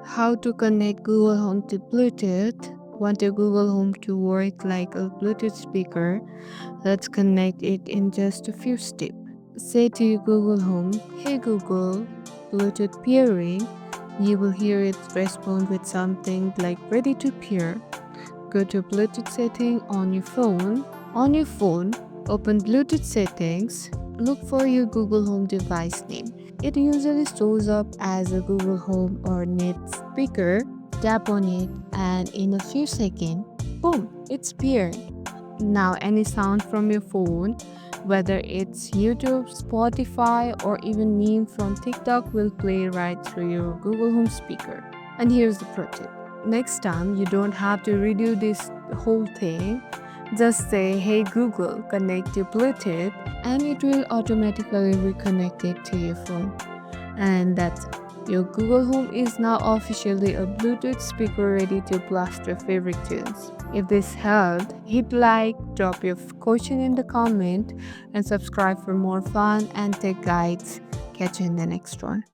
How to connect Google Home to Bluetooth. Want your Google Home to work like a Bluetooth speaker? Let's connect it in just a few steps. Say to your Google Home, "Hey Google, Bluetooth pairing." You will hear it respond with something like "ready to pair." Go to Bluetooth setting on your phone. On your phone, open Bluetooth settings. Look for your Google Home device name. It usually shows up as a Google Home or Net speaker. Tap on it, and in a few seconds, boom, it's paired. Now, any sound from your phone, whether it's YouTube, Spotify, or even meme from TikTok, will play right through your Google Home speaker. And here's the pro tip. Next time, you don't have to redo this whole thing. Just say, "Hey Google, connect to Bluetooth," and it will automatically reconnect it to your phone. And that's it. Your Google Home is now officially a Bluetooth speaker ready to blast your favorite tunes. If this helped, hit like, drop your question in the comment, and subscribe for more fun and tech guides. Catch you in the next one.